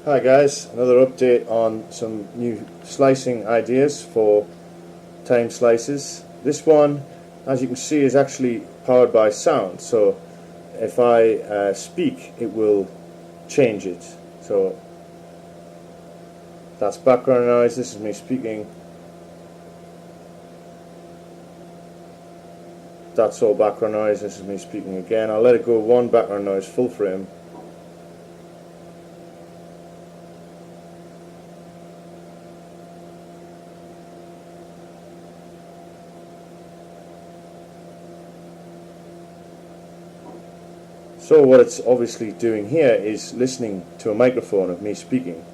Hi guys, another update on some new slicing ideas for time slices. This one, as you can see, is actually powered by sound, so if I speak it will change it. So that's background noise, this is me speaking. That's all background noise, this is me speaking again. I'll let it go one background noise full frame. So what it's obviously doing here is listening to a microphone of me speaking,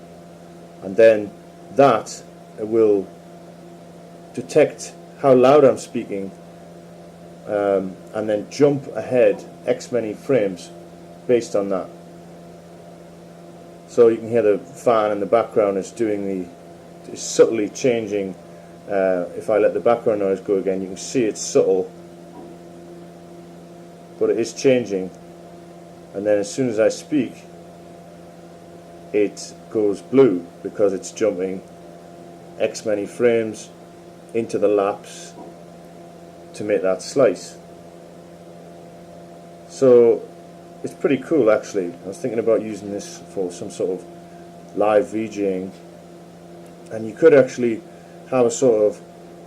and then that will detect how loud I'm speaking, and then jump ahead X many frames based on that. So you can hear the fan in the background is subtly changing. If I let the background noise go again, you can see it's subtle, but it is changing. And then as soon as I speak, it goes blue because it's jumping X many frames into the lapse to make that slice. So it's pretty cool actually. I was thinking about using this for some sort of live VJing, and you could actually have a sort of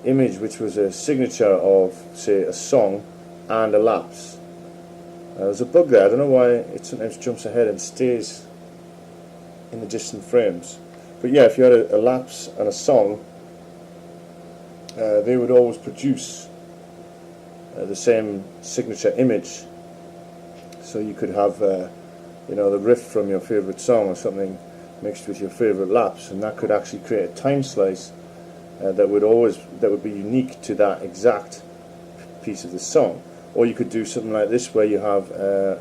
image which was a signature of, say, a song and a lapse. There's a bug there, I don't know why it sometimes jumps ahead and stays in the distant frames. But yeah, if you had a lapse and a song, they would always produce the same signature image. So you could have the riff from your favourite song or something mixed with your favourite lapse, and that could actually create a time slice that would be unique to that exact piece of the song. Or you could do something like this, where you have a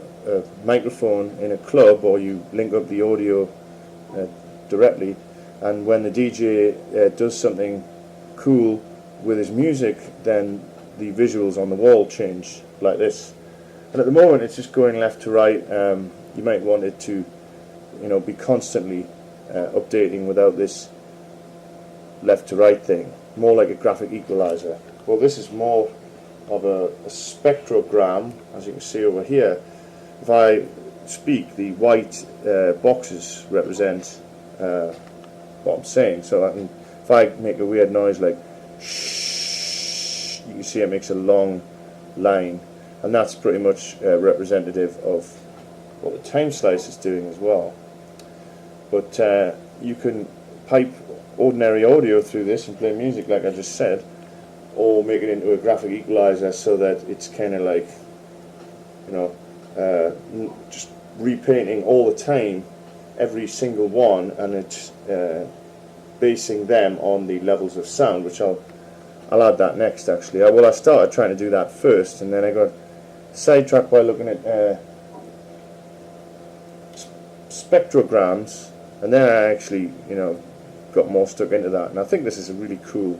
microphone in a club, or you link up the audio directly, and when the DJ does something cool with his music, then the visuals on the wall change like this. And at the moment it's just going left to right. You might want it to be constantly updating without this left to right thing, more like a graphic equalizer. Well, this is more of a spectrogram, as you can see over here. If I speak, the white boxes represent what I'm saying. So if I make a weird noise like shh, you can see it makes a long line, and that's pretty much representative of what the time slice is doing as well. But you can pipe ordinary audio through this and play music like I just said, or make it into a graphic equalizer so that it's kind of like, just repainting all the time every single one, and it's basing them on the levels of sound, which I'll add that next actually. I started trying to do that first, and then I got sidetracked by looking at spectrograms, and then I actually got more stuck into that, and I think this is a really cool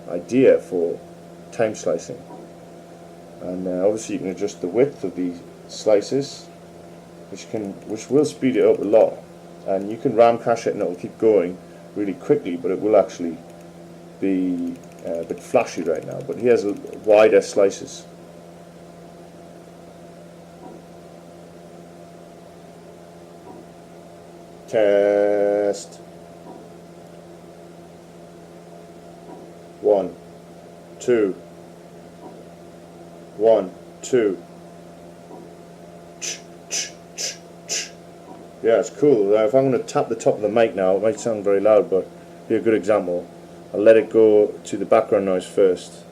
idea for time slicing. And obviously you can adjust the width of the slices, which will speed it up a lot, and you can ram cache it and it'll keep going really quickly, but it will actually be a bit flashy right now. But here's wider slices. Test. 1, 2, 1, 2. Yeah, it's cool. If I'm going to tap the top of the mic now, it might sound very loud, but be a good example. I'll let it go to the background noise first.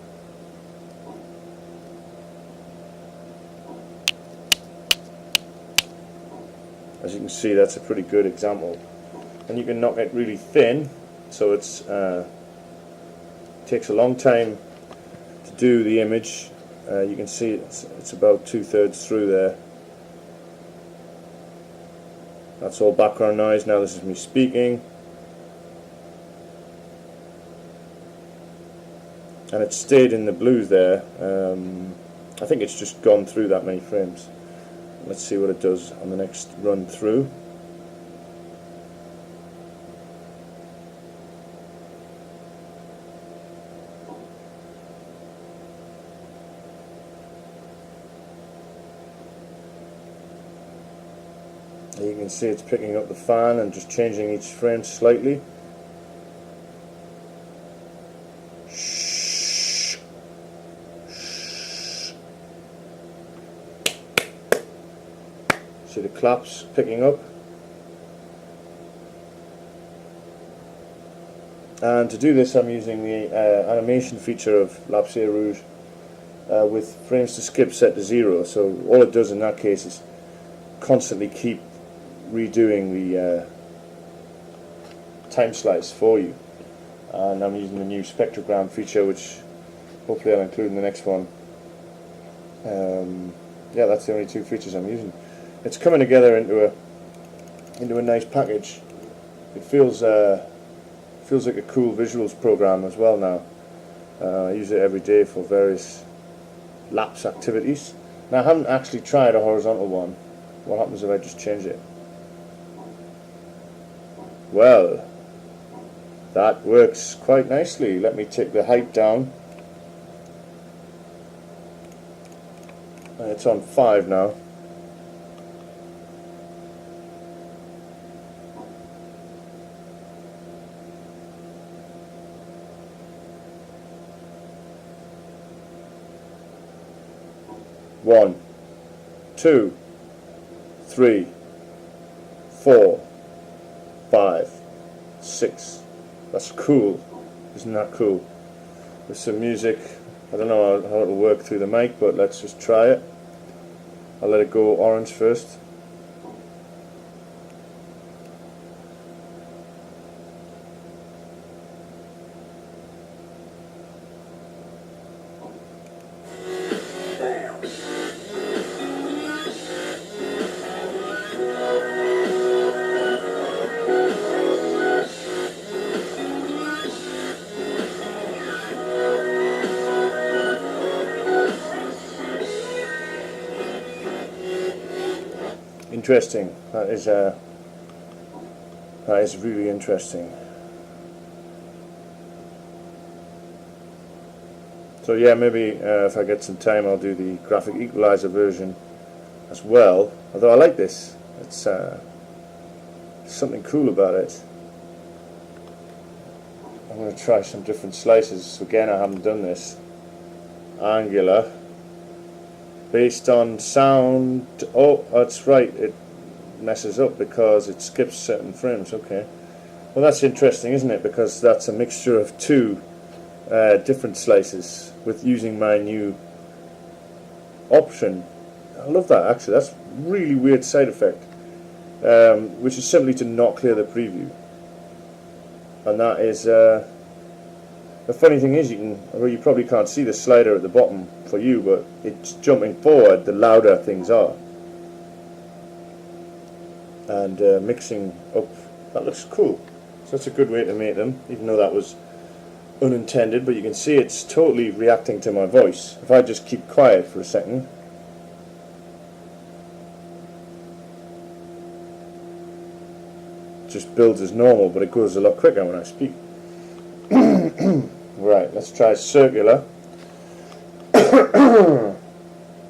As you can see, that's a pretty good example. And you can knock it really thin, so it's takes a long time to do the image. You can see it's about 2/3 through there. That's all background noise. Now this is me speaking, and it stayed in the blues there. I think it's just gone through that many frames. Let's see what it does on the next run through. You can see it's picking up the fan and just changing each frame slightly. See the claps picking up. And to do this I'm using the animation feature of Lapsiere Rouge with frames to skip set to 0. So all it does in that case is constantly keep redoing the time slice for you. And I'm using the new spectrogram feature, which hopefully I'll include in the next one. Yeah, that's the only two features I'm using. It's coming together into a nice package. It feels like a cool visuals program as well now. I use it every day for various lapse activities. Now I haven't actually tried a horizontal one. What happens if I just change it? Well, that works quite nicely. Let me take the height down. It's on 5 now. One, 2, 3, 4, 5, 6. That's cool. Isn't that cool? With some music. I don't know how it'll work through the mic, but let's just try it. I'll let it go orange first. Interesting. That is really interesting. So yeah, maybe if I get some time, I'll do the graphic equalizer version as well. Although I like this, it's something cool about it. I'm going to try some different slices. So again, I haven't done this. Angular. Based on sound. Oh, that's right, it messes up because it skips certain frames. Okay, well that's interesting, isn't it? Because that's a mixture of two different slices with using my new option. I love that actually. That's a really weird side effect, which is simply to not clear the preview. And that is the funny thing is, you probably can't see the slider at the bottom for you, but it's jumping forward the louder things are. And mixing up, that looks cool. So that's a good way to make them, even though that was unintended, but you can see it's totally reacting to my voice. If I just keep quiet for a second. It just builds as normal, but it goes a lot quicker when I speak. Right, let's try circular.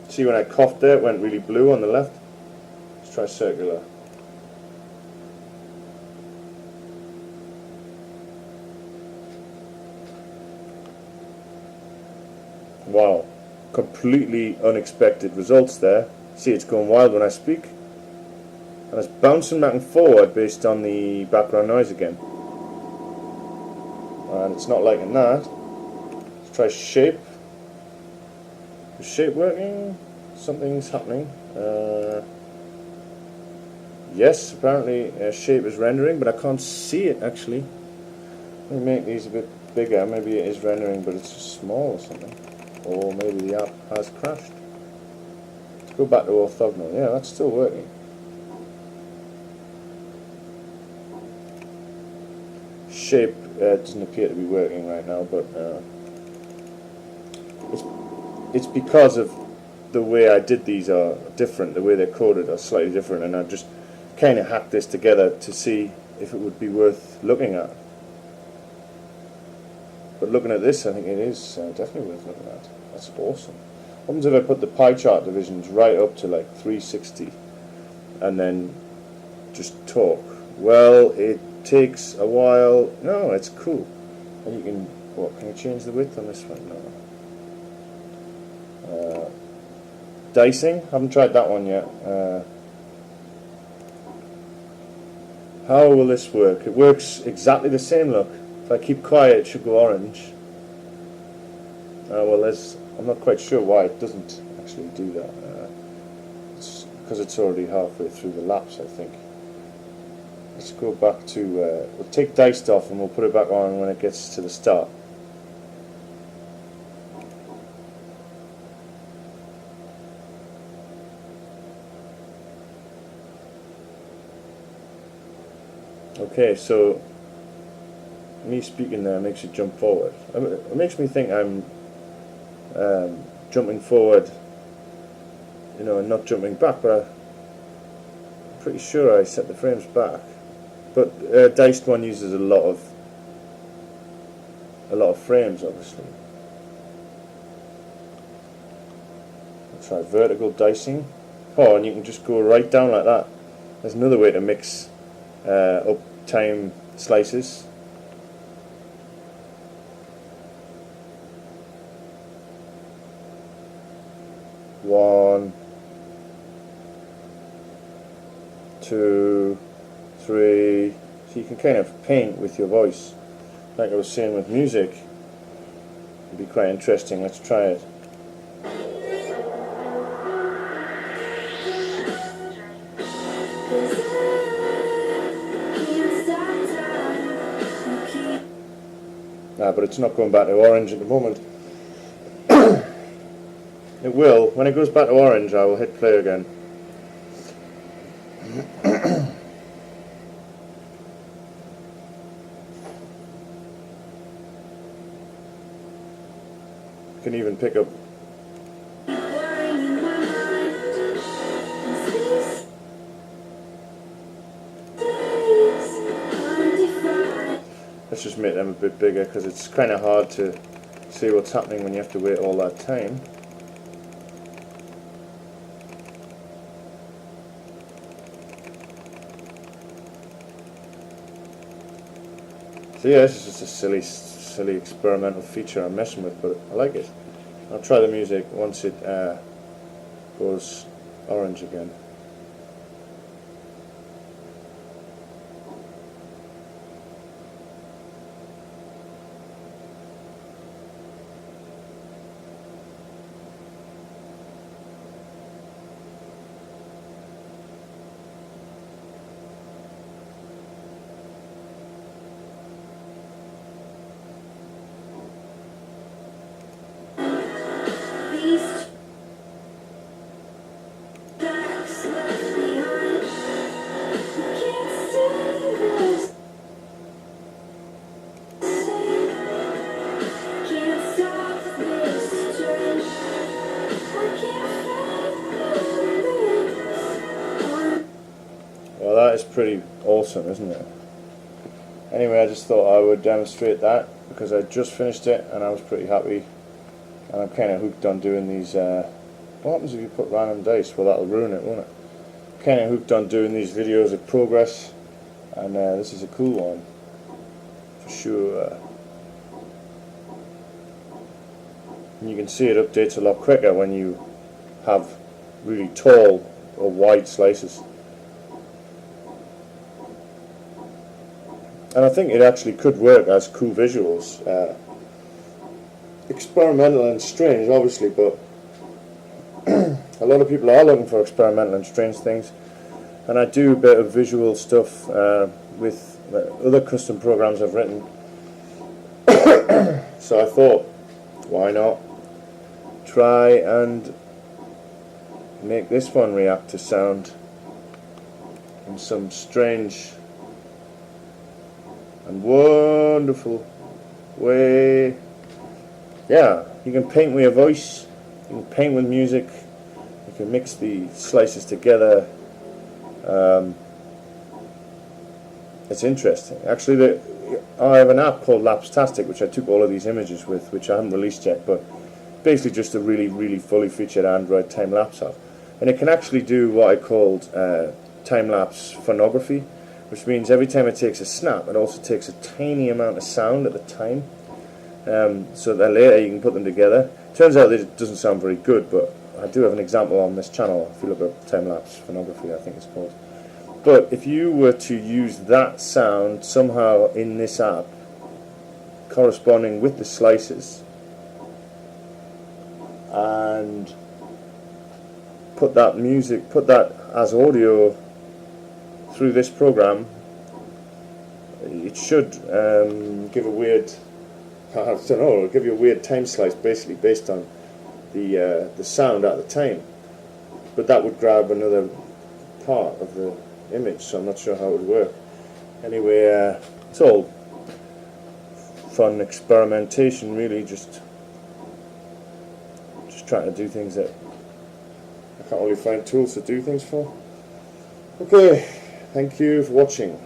See, when I coughed there, it went really blue on the left. Let's try circular. Wow, completely unexpected results there. See, it's going wild when I speak. And it's bouncing back and forward based on the background noise again. And it's not liking that. Let's try shape. Is shape working? Something's happening. Yes, apparently shape is rendering, but I can't see it actually. Let me make these a bit bigger. Maybe it is rendering, but it's just small or something. Or maybe the app has crashed. Let's go back to orthogonal. Yeah, that's still working. Shape doesn't appear to be working right now, but it's because of the way I did these are different, the way they're coded are slightly different, and I just kind of hacked this together to see if it would be worth looking at. But looking at this, I think it is definitely worth looking at. That's awesome. What happens if I put the pie chart divisions right up to like 360 and then just talk? Well, it takes a while. No, it's cool. And you can, what, can you change the width on this one? No. Dicing, haven't tried that one yet. How will this work? It works exactly the same, look. If I keep quiet, it should go orange. Well, I'm not quite sure why it doesn't actually do that. It's because it's already halfway through the lapse, I think. Let's go back to, we'll take diced off and we'll put it back on when it gets to the start. Okay, so me speaking there makes it jump forward. It makes me think I'm jumping forward, you know, and not jumping back, but I'm pretty sure I set the frames back. But diced one uses a lot of frames, obviously. I'll try vertical dicing. Oh, and you can just go right down like that. There's another way to mix up time slices. One, two, three. So you can kind of paint with your voice. Like I was saying with music, it'd be quite interesting. Let's try it. But it's not going back to orange at the moment. It will. When it goes back to orange, I will hit play again. You can even pick up. Let's just make them a bit bigger because it's kind of hard to see what's happening when you have to wait all that time. So yeah, this is just a silly experimental feature I'm messing with, but I like it. I'll try the music once it goes orange again. Well, that is pretty awesome, isn't it? Anyway, I just thought I would demonstrate that because I just finished it and I was pretty happy, and I'm kind of hooked on doing these. What happens if you put random dice? Well, that'll ruin it, won't it? Kind of hooked on doing these videos of progress, and this is a cool one for sure. And you can see it updates a lot quicker when you have really tall or wide slices. And I think it actually could work as cool visuals. Experimental and strange, obviously, but a lot of people are looking for experimental and strange things. And I do a bit of visual stuff with other custom programs I've written. So I thought, why not try and make this one react to sound in some strange and wonderful way. Yeah, you can paint with your voice, you can paint with music, can mix the slices together. It's interesting. Actually, I have an app called Lapsiere, which I took all of these images with, which I haven't released yet, but basically just a really fully featured Android time-lapse app. And it can actually do what I called time-lapse phonography, which means every time it takes a snap, it also takes a tiny amount of sound at the time, so that later you can put them together. Turns out that it doesn't sound very good, but I do have an example on this channel. If you look at time-lapse phonography, I think it's called. But if you were to use that sound somehow in this app, corresponding with the slices, and put that music, put that as audio through this program, it should give a weird, I don't know, it'll give you a weird time slice, basically based on the sound at the time. But that would grab another part of the image, so I'm not sure how it would work. Anyway, it's all fun experimentation, really, just trying to do things that I can't really find tools to do things for. Okay, thank you for watching.